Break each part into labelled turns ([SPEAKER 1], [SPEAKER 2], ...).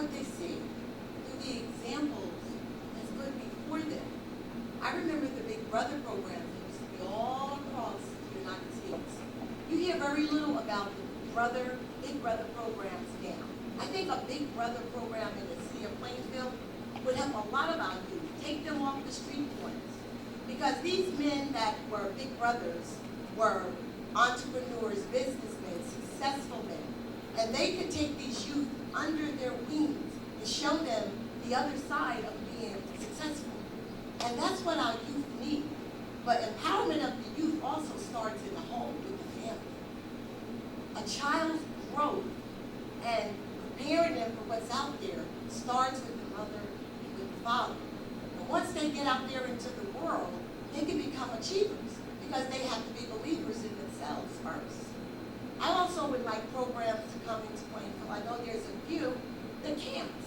[SPEAKER 1] what they see, through the examples that's good before them. I remember the Big Brother programs that used to be all across the United States. You hear very little about the Big Brother programs now. I think a Big Brother program in the city of Plainfield would help a lot of our youth, take them off the street corners. Because these men that were Big Brothers were entrepreneurs, businessmen, successful men. And they could take these youth under their wings and show them the other side of being successful. And that's what our youth need. But empowerment of the youth also starts in the home with the family. A child's growth and preparing them for what's out there starts with the mother and with the father. And once they get out there into the world, they can become achievers because they have to be believers in themselves first. I also would like programs to come into Plainfield. I know there's a few, the camps.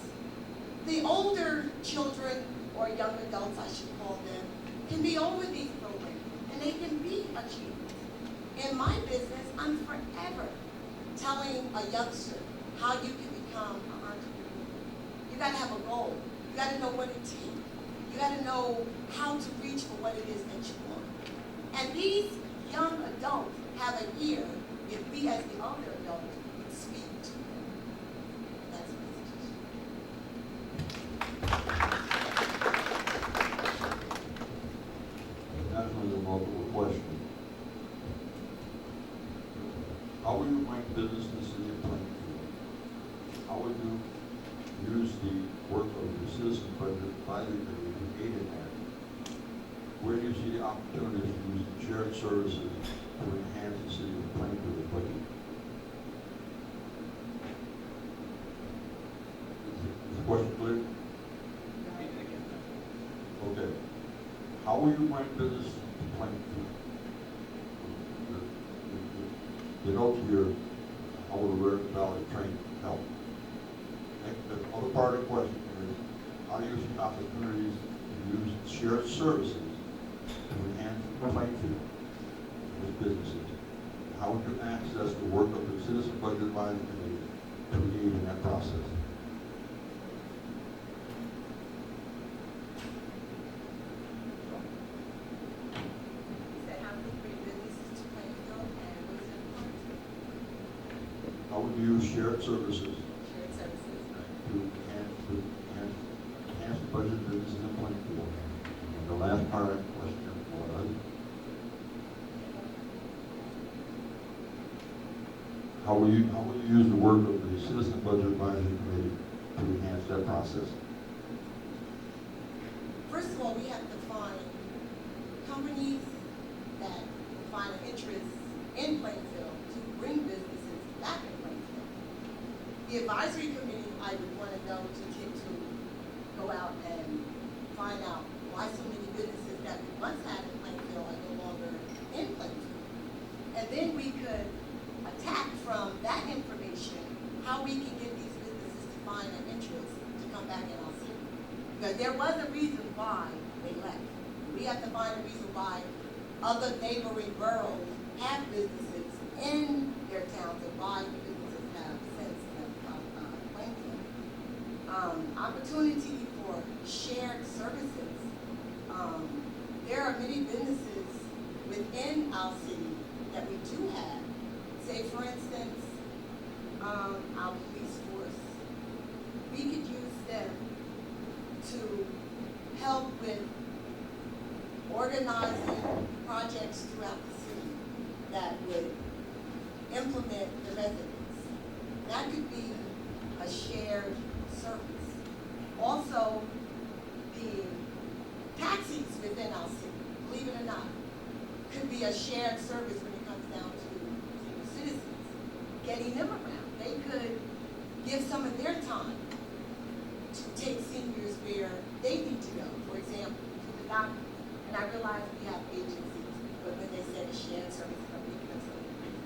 [SPEAKER 1] The older children, or young adults I should call them, can be over these programs and they can be achievers. In my business, I'm forever telling a youngster how you can become an entrepreneur. You gotta have a goal. You gotta know what it takes. You gotta know how to reach for what it is that you want. And these young adults have an ear if we as the older adults would speak to them. That's my suggestion.
[SPEAKER 2] That was a multiple question. How will you bring business to the city of Plainfield? How would you use the work of the Citizen Budget Advisory Committee to aid in that? Where do you see the opportunities to use shared services to enhance the city of Plainfield's budget? Is the question clear? Okay. How will you bring business to Plainfield? The note here, how will the Red Valley train help? And the other part of the question is, how do you see opportunities to use shared services to enhance Plainfield with businesses? How would you access the work of the Citizen Budget Advisory Committee to aid in that process? How would you use shared services to enhance the budget businesses in Plainfield? And the last part of the question was, how will you use the work of the Citizen Budget Advisory Committee to enhance that process?
[SPEAKER 1] First of all, we have to find companies that find an interest in Plainfield to bring businesses back in Plainfield. The advisory committee, I would want to know to go out and find out why so many businesses that we once had in Plainfield are no longer in Plainfield. And then we could attack from that information how we can get these businesses to find an interest to come back in our city. Because there was a reason why they left. We have to find a reason why other neighboring boroughs have businesses in their towns and why the businesses have since left Plainfield. Opportunity for shared services. There are many businesses within our city that we do have. Say, for instance, our police force. We could use them to help with organizing projects throughout the city that would implement the residents. That could be a shared service. Also, the taxis within our city, believe it or not, could be a shared service when it comes down to senior citizens. Getting them around. They could give some of their time to take seniors where they need to go. For example, to the doctor. And I realize we have agencies, but when they said a shared service company, that's what it is.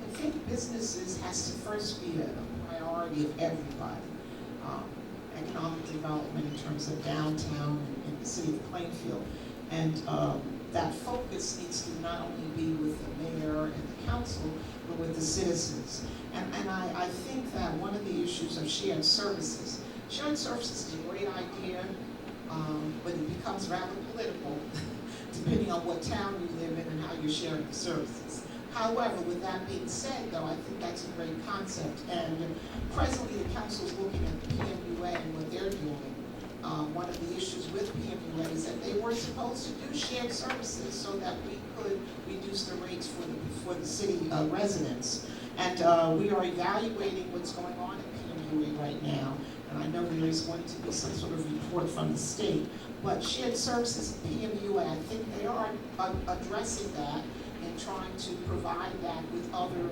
[SPEAKER 3] I think businesses has to first be a priority of everybody. Economic development in terms of downtown and the city of Plainfield. And that focus needs to not only be with the mayor and the council, but with the citizens. And I think that one of the issues of shared services is a great idea, but it becomes rather political depending on what town you live in and how you're sharing the services. However, with that being said, though, I think that's a great concept. And presently, the council is looking at the PMUA and what they're doing. One of the issues with PMUA is that they were supposed to do shared services so that we could reduce the rates for the city residents. And we are evaluating what's going on at PMUA right now. And I know there is going to be some sort of report from the state. But shared services at PMUA, I think they are addressing that and trying to provide that with other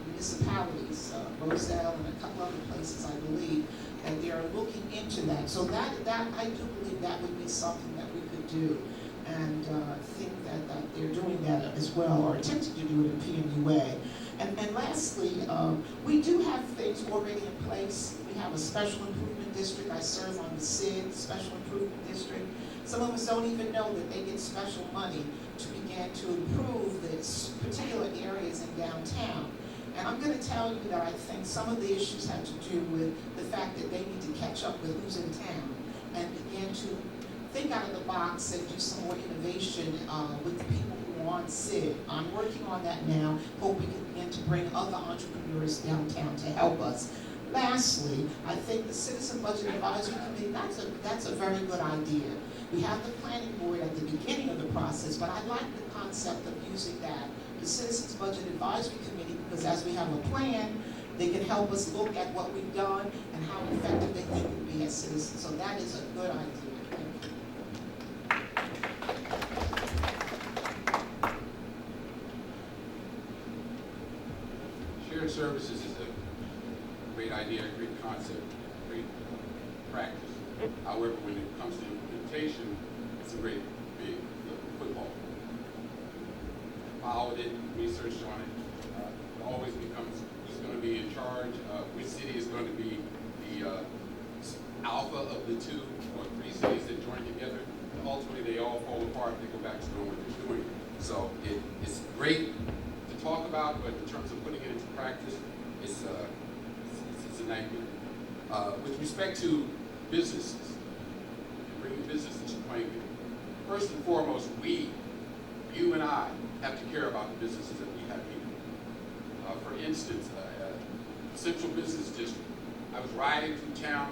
[SPEAKER 3] municipalities, Roselle and a couple other places, I believe, that they are looking into that. So that I do believe that would be something that we could do, and think that they're doing that as well, or attempting to do it in PMUA. And lastly, we do have things already in place. We have a special improvement district. I serve on the SID, Special Improvement District. Some of us don't even know that they get special money to begin to improve the particular areas in downtown. And I'm going to tell you that I think some of the issues have to do with the fact that they need to catch up with who's in town and begin to think out of the box and do some more innovation with the people who are on SID. I'm working on that now, hope we can begin to bring other entrepreneurs downtown to help us. Lastly, I think the Citizen Budget Advisory Committee, that's a very good idea. We have the planning board at the beginning of the process, but I like the concept of using that, the Citizens Budget Advisory Committee, because as we have a plan, they can help us look at what we've done and how effective they think we'll be as citizens. So that is a good idea.
[SPEAKER 4] Shared services is a great idea, a great concept, great practice. However, when it comes to implementation, it's a great big football. Followed it, researched on it. It always becomes who's going to be in charge, which city is going to be the alpha of the two or three cities that join together. And ultimately, they all fall apart. They go back to doing what they're doing. So it's great to talk about, but in terms of putting it into practice, it's a nightmare. With respect to businesses, and bringing businesses to Plainfield, first and foremost, you and I, have to care about the businesses that we have here. For instance, Central Business District, I was riding through town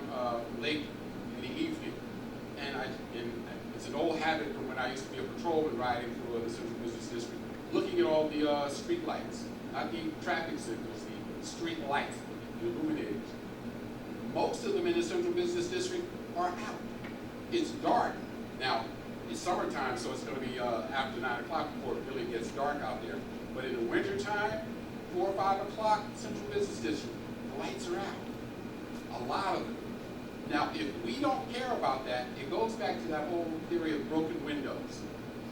[SPEAKER 4] late in the evening, and it's an old habit from when I used to be a patrolman riding through the Central Business District, looking at all the street lights, not the traffic signals, the street lights, the illuminators. Most of them in the Central Business District are out. It's dark. Now, it's summertime, so it's going to be after 9 o'clock before it really gets dark out there. But in the wintertime, 4 or 5 o'clock, Central Business District, the lights are out. A lot of them. Now, if we don't care about that, it goes back to that whole theory of broken windows.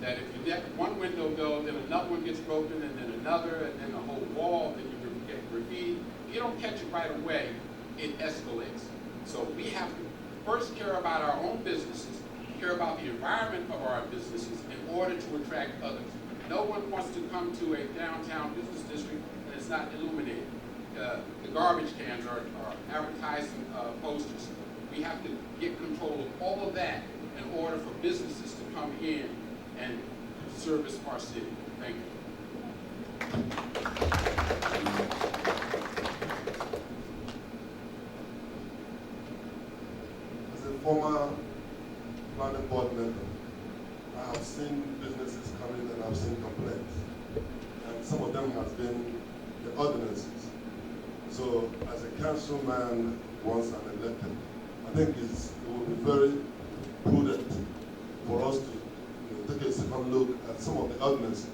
[SPEAKER 4] That if you let one window go, then another one gets broken, and then another, and then the whole wall, then you get graffiti. If you don't catch it right away, it escalates. So we have to first care about our own businesses, care about the environment of our businesses in order to attract others. No one wants to come to a downtown business district and it's not illuminated. The garbage cans are advertising posters. We have to get control of all of that in order for businesses to come in and service our city. Thank you.
[SPEAKER 5] As a former planning board member, I have seen businesses come in and I've seen complaints. And some of them have been the ordinances. So as a councilman, once I'm elected, I think it will be very prudent for us to take a second look at some of the ordinances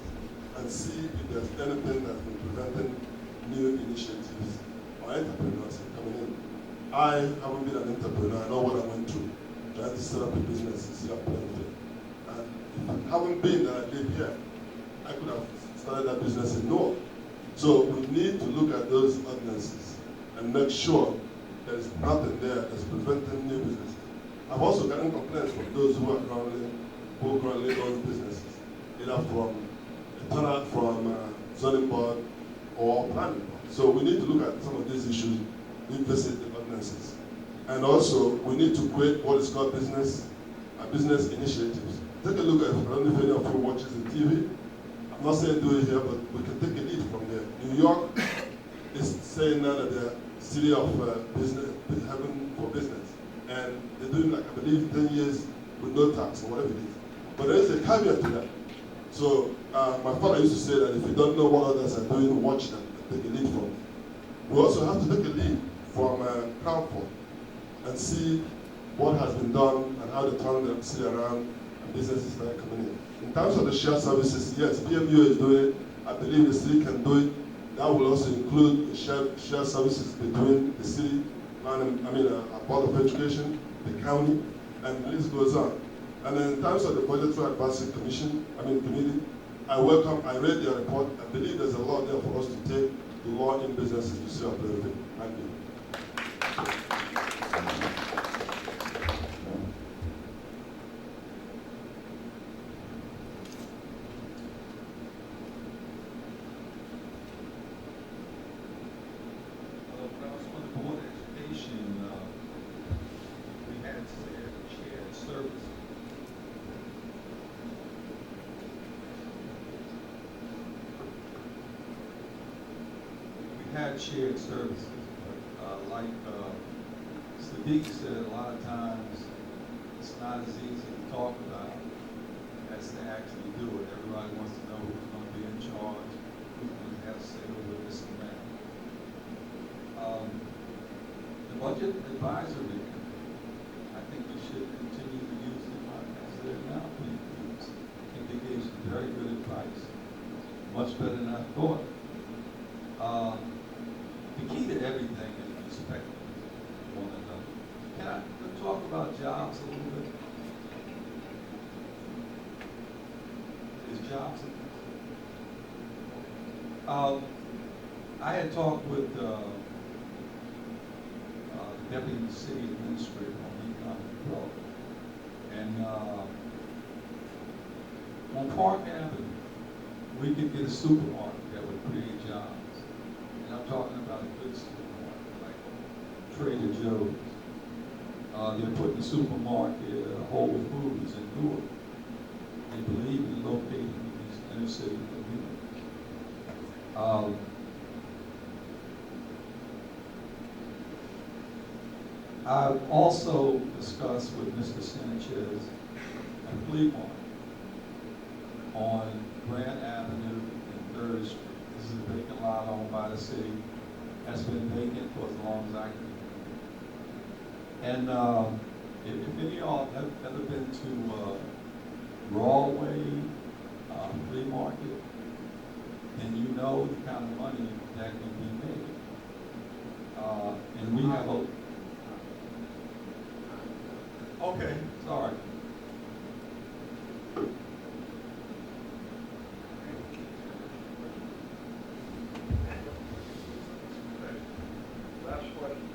[SPEAKER 5] and see if there's anything that's been preventing new initiatives or entrepreneurs from coming in. I haven't been an entrepreneur. I know what I went through trying to set up a business here at Plainfield. And if it hadn't been that I live here, I could have started that business in Newark. So we need to look at those ordinances and make sure there is nothing there that's preventing new business. I've also gotten having complaints from those who currently own businesses, either from a turnout from zoning board or planning board. So we need to look at some of these issues, revisit the ordinances. And also, we need to create what is called business initiatives. Take a look at, I don't know if any of you watches the TV. I'm not saying do it here, but we can take a lead from there. New York is saying now that they're city of business, heaven for business. And they're doing, like, I believe, 10 years with no tax or whatever it is. But there is a caveat to that. So my father used to say that if you don't know what others are doing, watch them and take a lead from them. We also have to take a lead from Crawford and see what has been done and how they turn the city around and businesses that are coming in. In terms of the shared services, yes, PMU is doing it. I believe the city can do it. That will also include shared services between the city, a Board of Education, the county, and the list goes on. And then in terms of the Budgetary Advisory Committee, I read their report. I believe there's a lot there for us to take to law in businesses to see our benefit. Thank you.
[SPEAKER 6] When I was on the Board of Education, we had shared services. We had shared services, but like Sadiq said, a lot of times it's not as easy to talk about as to actually do it. Everybody wants to know who's going to be in charge, who's going to have say over this and that. The budget advisory, I think we should continue to use them as they're now being used. I think they gave some very good advice, much better than I thought. The key to everything is respect one another. Can I talk about jobs a little bit? Is jobs? I had talked with Deputy City Administrator on Economic Development, and on Park Avenue, we could get a supermarket that would create jobs. And I'm talking about a good supermarket, like Trader Joe's. They're putting a supermarket at Whole Foods in Newark. They believe in locating in these inner city communities. I've also discussed with Mr. Sanchez a flea market on Grand Avenue and 3rd Street. This is a vacant lot owned by the city. Has been vacant for as long as I can remember. And if any of y'all have ever been to Broadway flea market, then you know the kind of money that can be made. And we have a... Okay, sorry.
[SPEAKER 7] Last question,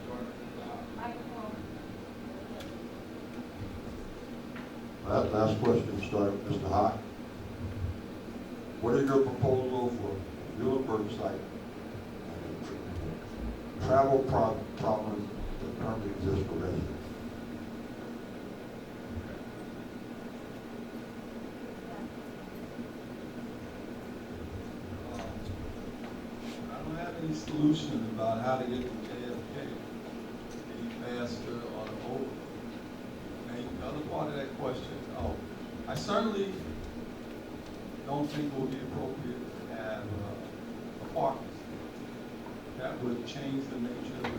[SPEAKER 2] Last question, start with Mr. Hott. What are your proposals for Muhlenberg site? Travel problems that currently exist for residents?
[SPEAKER 6] I don't have any solution about how to get to JFK any faster or over. And the other part of that question, I certainly don't think it would be appropriate to have a parking. That would change the nature of the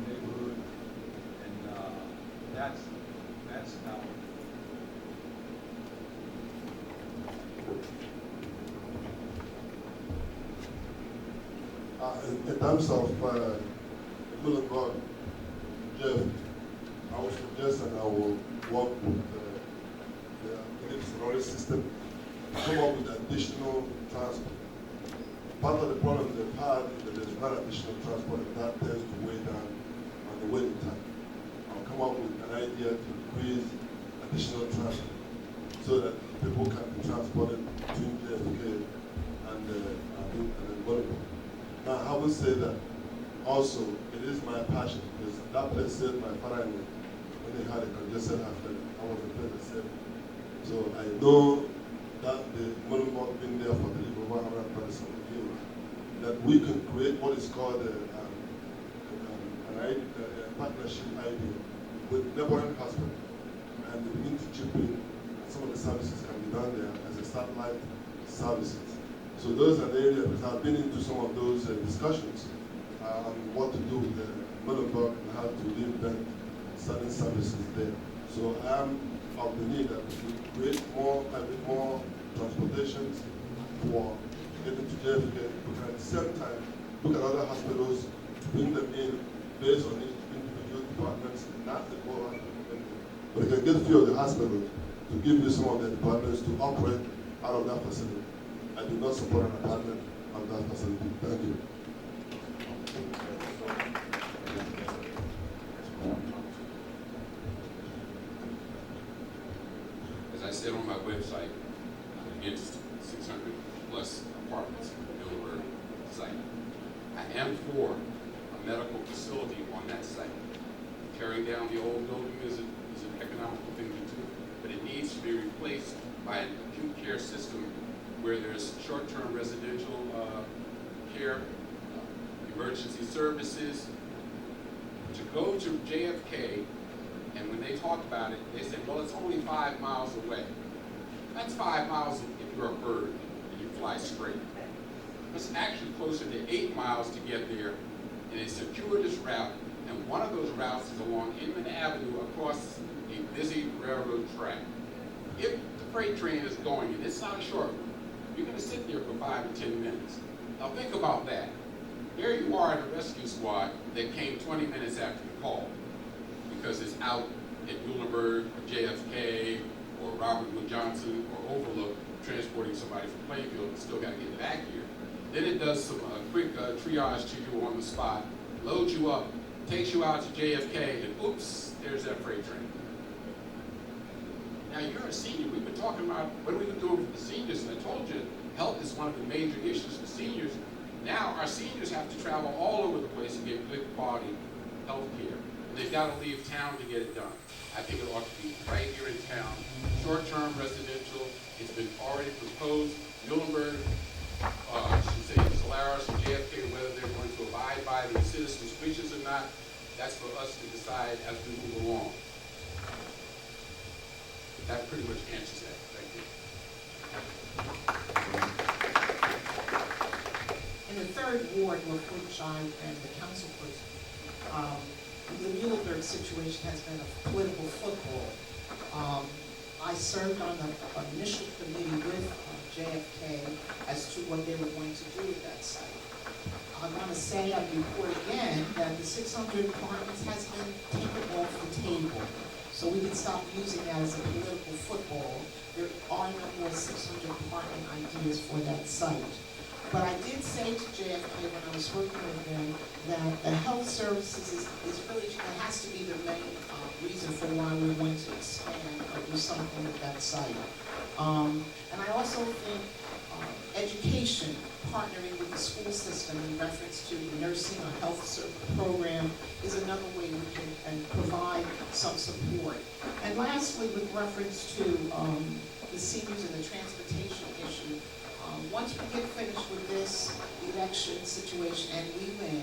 [SPEAKER 6] neighborhood, and that's not.
[SPEAKER 5] In terms of Muhlenberg, Jeff, I would suggest and I will work with the road system to come up with additional transport. Part of the problem they've had is that there's not additional transport, and that tends to weigh down on the waiting time. I'll come up with an idea to increase additional traffic so that people can be transported between JFK and then Boulevard. Now, I will say that also, it is my passion because that place saved my father when they had a congested heart failure. I was the place that saved him. So I know that the monument been there for over 127 years, that we can create what is called a partnership idea with neighboring hospital and begin to chip in, and some of the services can be done there as a satellite services. So those are the areas, because I've been into some of those discussions on what to do with the Muhlenberg and how to reinvent certain services there. So I am of the need that we should create more transportations for getting to JFK, but at the same time look at other hospitals, bring them in based on individual departments, not the whole hospital. But you can get a few of the hospitals to give you some of the departments to operate out of that facility. I do not support an apartment of that facility. Thank you.
[SPEAKER 4] As I said on my website, I'm against 600 plus apartments in the Middleburg site. I am for a medical facility on that site. Tearing down the old building is an economical thing to do, but it needs to be replaced by an acute care system where there's short-term residential care, emergency services. To go to JFK, and when they talk about it, they say, well, it's only 5 miles away. That's 5 miles if you're a bird and you fly straight. It's actually closer to 8 miles to get there in a circuitous route, and one of those routes is along Inman Avenue across a busy railroad track. If the freight train is going, and it's not a short one, you're going to sit there for 5 to 10 minutes. Now think about that. There you are in a rescue squad that came 20 minutes after the call because it's out at Muhlenberg or JFK or Robert Wood Johnson or Overlook transporting somebody from Plainfield and still got to get back here. Then it does some quick triage to you on the spot, loads you up, takes you out to JFK, and oops, there's that freight train. Now you're a senior. We've been talking about what we've been doing for the seniors, and I told you health is one of the major issues for seniors. Now our seniors have to travel all over the place to get good quality health care. And they've got to leave town to get it done. I think it ought to be right here in town. Short-term residential, it's been already proposed. Muhlenberg, I should say Solaris and JFK, whether they're going to abide by the citizens' wishes or not, that's for us to decide as we move along. That pretty much answers that. Thank you.
[SPEAKER 3] In the third ward, of which I am the councilperson, the Muhlenberg situation has been a political football. I served on the initial committee with JFK as to what they were going to do with that site. I want to say, I report again, that the 600 apartments has been taken off the table. So we can stop using that as a political football. There are no more 600 apartment ideas for that site. But I did say to JFK when I was working with them that the health services is really, it has to be the main reason for why we're going to expand or do something with that site. And I also think education, partnering with the school system in reference to the nursing or health program is another way we can provide some support. And lastly, with reference to the seniors and the transportation issue, once we get finished with this election situation and we win,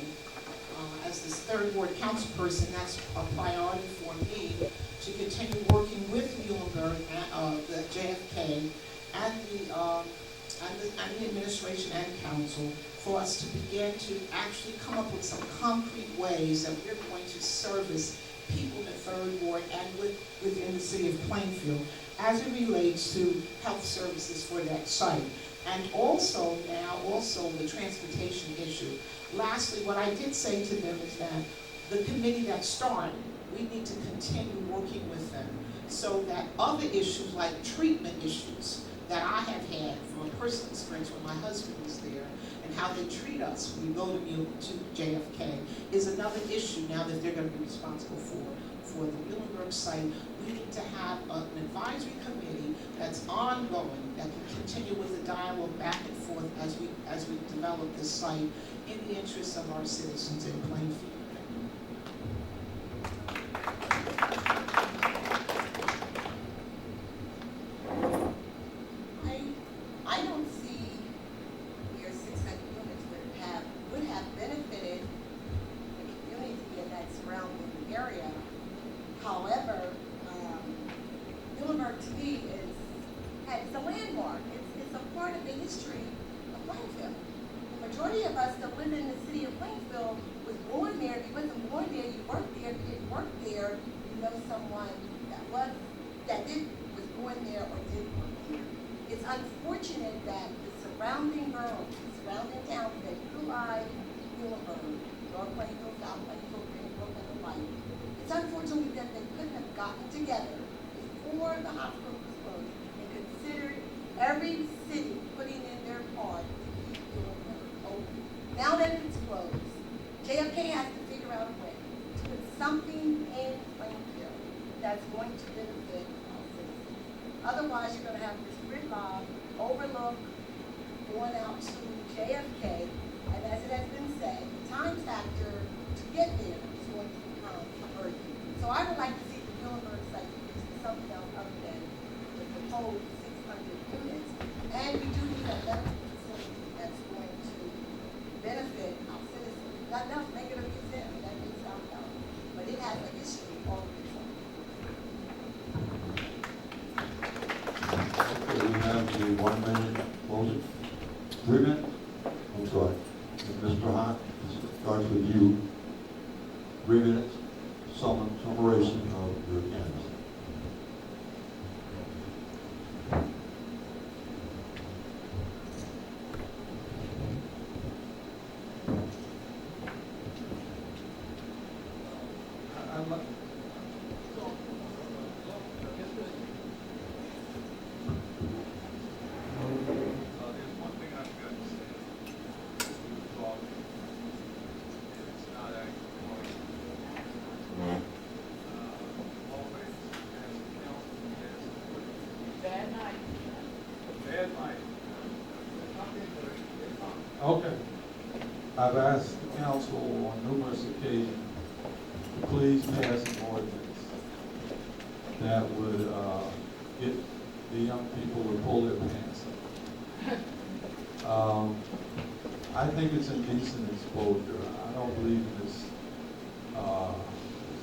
[SPEAKER 3] as this third ward councilperson, that's a priority for me to continue working with Muhlenberg, the JFK, and the administration and council for us to begin to actually come up with some concrete ways that we're going to service people in the third ward and within the city of Plainfield as it relates to health services for that site. And also the transportation issue. Lastly, what I did say to them is that the committee that started, we need to continue working with them so that other issues like treatment issues that I have had from a personal experience when my husband was there and how they treat us when we go to JFK is another issue now that they're going to be responsible for the Muhlenberg site, we need to have an advisory committee that's ongoing, that can continue with the dialogue back and forth as we develop this site in the interests of our citizens in Plainfield.
[SPEAKER 1] I don't see where 600 units would have benefited the community in that surrounding area. However, Muhlenberg to me it's a landmark. It's a part of the history of Plainfield. The majority of us that live in the city of Plainfield was born there. If you wasn't born there, you worked there. If you didn't work there, you know someone that was born there or did work there. It's unfortunate that the surrounding boroughs, the surrounding towns that utilize Muhlenberg, North Plainfield, South Plainfield, Greenbrook, and the like, it's unfortunate that they couldn't have gotten together before the hospital was closed and considered every city putting in their part to keep Muhlenberg open. Now that it's closed, JFK has to figure out a way to put something in Plainfield that's going to benefit our citizens. Otherwise, you're going to have this gridlock, overlook, going out to JFK, and as it has been said, the time factor to get there is going to become a burden. So I would like to see the Muhlenberg site used for something else other than the proposed 600 units. And we do need a medical facility that's going to benefit our citizens. Not enough, make it a museum, that makes South Carolina. But it has a history all of its own.
[SPEAKER 2] Okay, we have the 1 minute closing. 3 minutes? I'm sorry. Mr. Hahn, it starts with you. 3 minutes, summation of your candidacy.
[SPEAKER 6] I'd like, there's one thing I've got to say. We were talking, and it's not actually going. Always, as a council, as
[SPEAKER 7] Bad night.
[SPEAKER 6] bad night. Okay. I've asked the council on numerous occasions to please pass an ordinance that would get the young people to pull their pants up. I think it's indecent exposure. I don't believe in this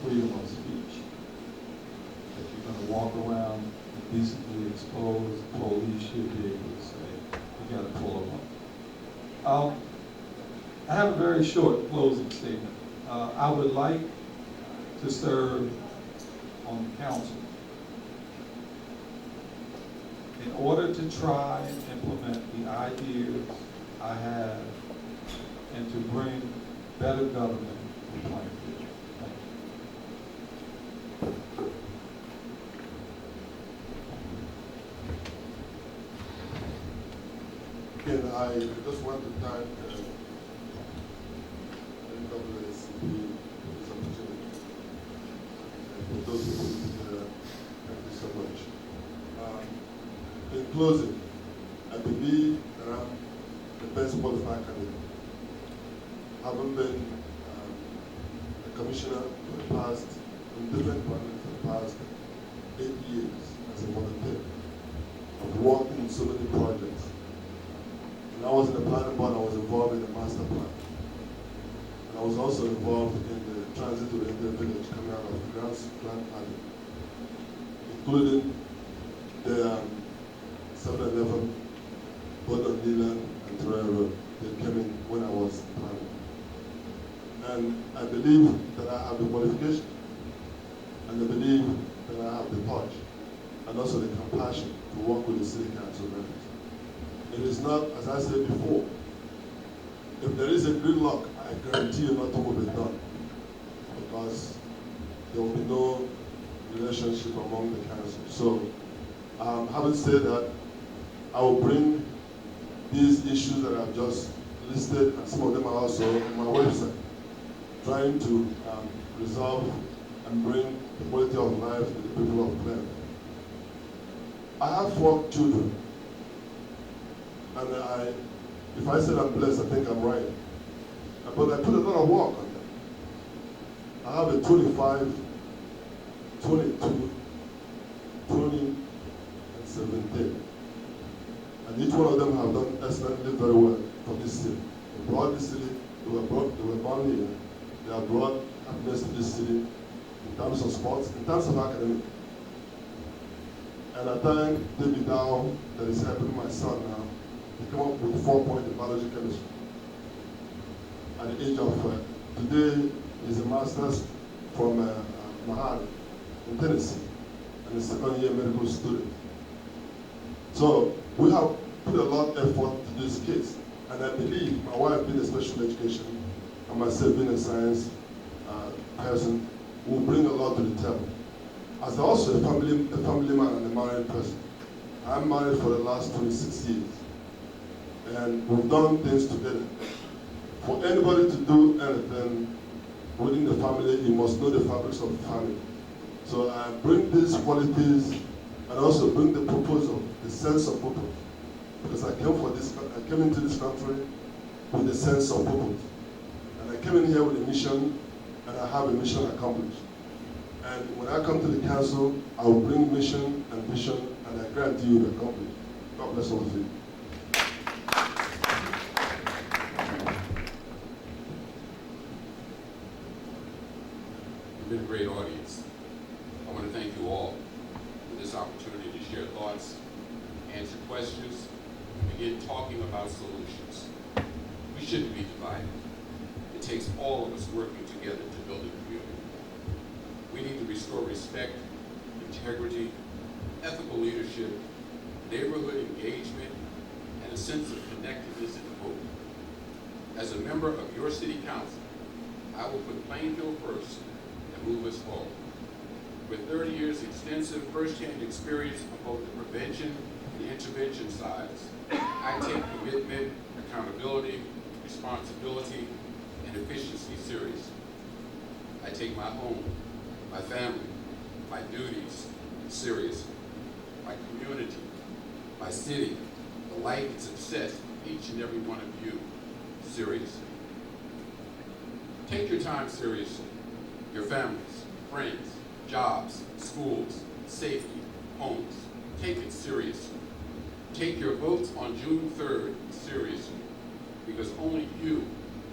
[SPEAKER 6] freedom of speech. If you're going to walk around indecently exposed, the police should be able to say, you got to pull them up. I have a very short closing statement. I would like to serve on the council in order to try and implement the ideas I have and to bring better government to Plainfield.
[SPEAKER 5] Again, I just want to thank NAACP for this opportunity. And for those who put together, thank you so much. In closing, I believe that I'm the best qualified candidate. Having been a commissioner for the past, in different departments for the past 8 years as a volunteer. I've worked in so many projects. When I was in the planning board, I was involved in the master plan. And I was also involved in the transit oriented village coming out of Grand Alley, including the 7-Eleven, both on Leland and Torrey Road. They came in when I was planning. And I believe that I have the qualification, and I believe that I have the touch, and also the compassion to work with the city council members. It is not, as I said before, if there is a gridlock, I guarantee you nothing will be done, because there will be no relationship among the council. So, having said that, I will bring these issues that I've just listed, and some of them are also on my website, trying to resolve and bring quality of life to the people of Plainfield. I have 4 children, and if I said I'm blessed, I think I'm right. But I put a lot of work on them. I have a 25, 22, 20, and 17. And each one of them have done excellently very well for this city. They brought this city, they were born here. They have brought happiness to this city in terms of sports, in terms of academic. And I thank David Dow that is helping my son now to come up with 4-point in biology chemistry. At the age of, today, he's a master's from Mahal in Tennessee, and a second-year medical student. So we have put a lot of effort to this case, and I believe my wife being a special education and myself being a science person will bring a lot to the table. As also a family man and a married person. I'm married for the last 26 years, and we've done things together. For anybody to do anything within the family, you must know the fabrics of the family. So I bring these qualities and also bring the purpose of the sense of purpose. Because I came into this country with a sense of purpose. And I came in here with a mission, and I have a mission accomplished. And when I come to the council, I will bring mission and vision, and I guarantee you to accomplish. God bless all of you.
[SPEAKER 4] You've been a great audience. I want to thank you all for this opportunity to share thoughts, answer questions, and begin talking about solutions. We shouldn't be divided. It takes all of us working together to build a community. We need to restore respect, integrity, ethical leadership, neighborhood engagement, and a sense of connectedness and hope. As a member of your city council, I will put Plainfield first and move us forward. With 30 years extensive first-hand experience on both the prevention and intervention sides, I take commitment, accountability, responsibility, and efficiency seriously. I take my home, my family, my duties seriously. My community, my city, the life and success of each and every one of you seriously. Take your time seriously. Your families, friends, jobs, schools, safety, homes. Take it seriously. Take your votes on June 3rd seriously, because only you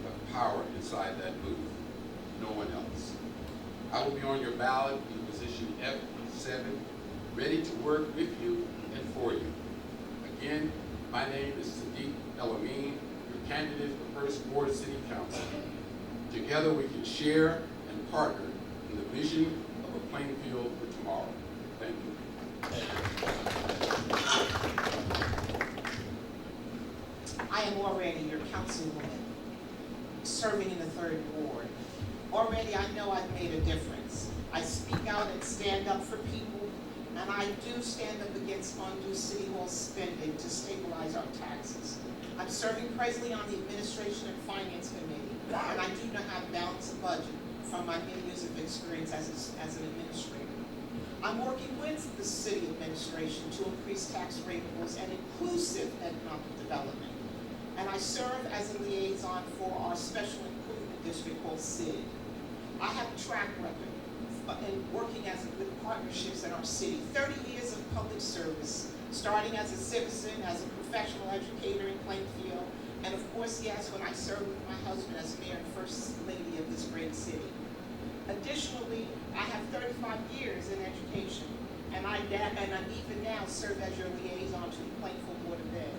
[SPEAKER 4] have power inside that booth, no one else. I will be on your ballot in position F7, ready to work with you and for you. Again, my name is Sadiq El-Amin, your candidate for First Ward City Council. Together we can share and partner in the vision of a Plainfield for tomorrow. Thank you.
[SPEAKER 3] I am already your councilwoman, serving in the 3rd Ward. Already I know I've made a difference. I speak out and stand up for people, and I do stand up against undue City Hall spending to stabilize our taxes. I'm serving presently on the Administration and Finance Committee, and I do know how to balance a budget from my many years of experience as an administrator. I'm working with the city administration to increase tax rates and inclusive economic development. And I serve as a liaison for our special improvement district called SID. I have a track record in working with partnerships in our city, 30 years of public service, starting as a citizen, as a professional educator in Plainfield, and of course, yes, when I served with my husband as mayor and first lady of this great city. Additionally, I have 35 years in education, and I even now serve as your liaison to the Plainfield Board of Ed,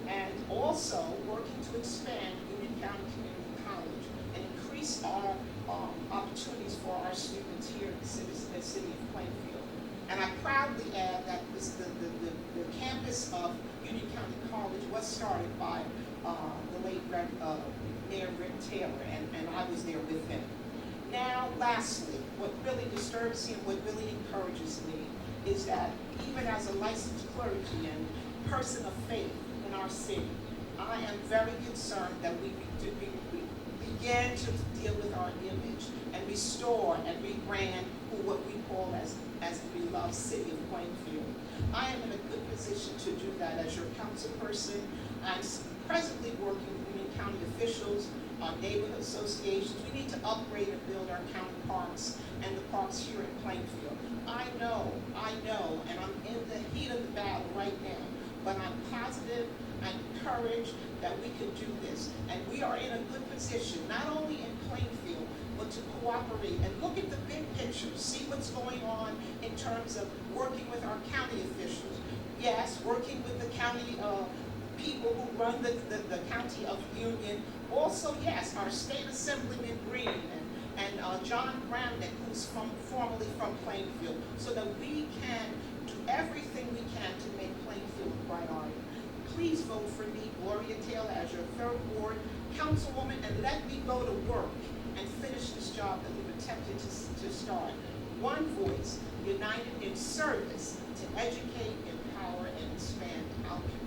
[SPEAKER 3] and also working to expand Union County Community College and increase our opportunities for our students here in the city of Plainfield. And I proudly add that the campus of Union County College was started by the late Mayor Rick Taylor, and I was there with him. Now, lastly, what really disturbs me and what really encourages me is that even as a licensed clergy and person of faith in our city, I am very concerned that we begin to deal with our image and restore and rebrand for what we call as the beloved city of Plainfield. I am in a good position to do that as your council person. I'm presently working with Union County officials, our neighborhood associations. We need to upgrade and build our county parks and the parks here in Plainfield. I know, and I'm in the heat of the battle right now, but I'm positive and encouraged that we can do this. And we are in a good position, not only in Plainfield, but to cooperate and look at the big picture, see what's going on in terms of working with our county officials. Yes, working with the county people who run the county of Union. Also, yes, our state assemblyman Green and John Bramnick, who's formerly from Plainfield, so that we can do everything we can to make Plainfield a priority. Please vote for me, Gloria Taylor, as your third ward councilwoman, and let me go to work and finish this job that we've attempted to start. One voice, united in service to educate, empower, and expand our community.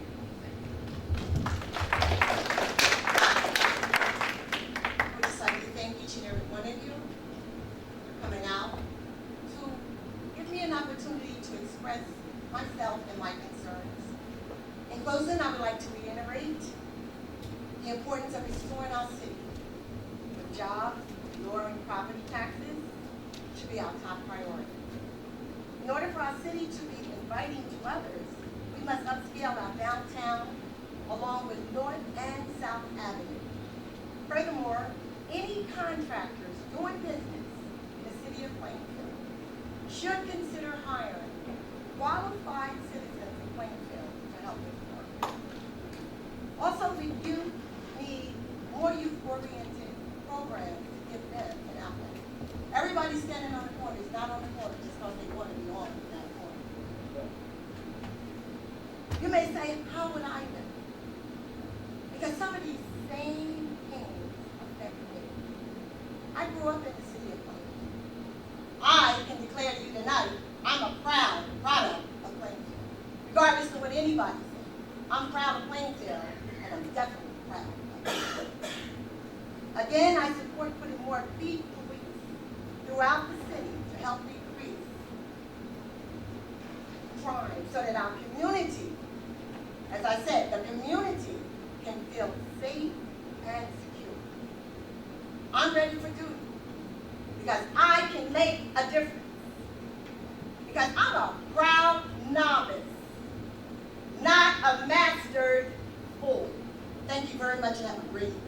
[SPEAKER 1] I would just like to thank each and every one of you for coming out to give me an opportunity to express myself and my concerns. In closing, I would like to reiterate the importance of restoring our city with jobs, lowering property taxes should be our top priority. In order for our city to be inviting to others, we must upscale our downtown along with North and South Avenue. Furthermore, any contractors doing business in the city of Plainfield should consider hiring qualified citizens of Plainfield to help with work. Also, the youth need more youth-oriented programs to give them an outlet. Everybody standing on the corner is not on the corner just because they want to be on that corner. You may say, how would I know? Because some of these same things affect me. I grew up in the city of Plainfield. I can declare to you tonight, I'm a proud product of Plainfield. Regardless of what anybody says, I'm proud of Plainfield, and I'm definitely proud of Plainfield. Again, I support putting more beat police throughout the city to help decrease crime so that our community, as I said, the community can feel safe and secure. I'm ready for duty because I can make a difference. Because I'm a proud novice, not a mastered fool. Thank you very much and have a great evening.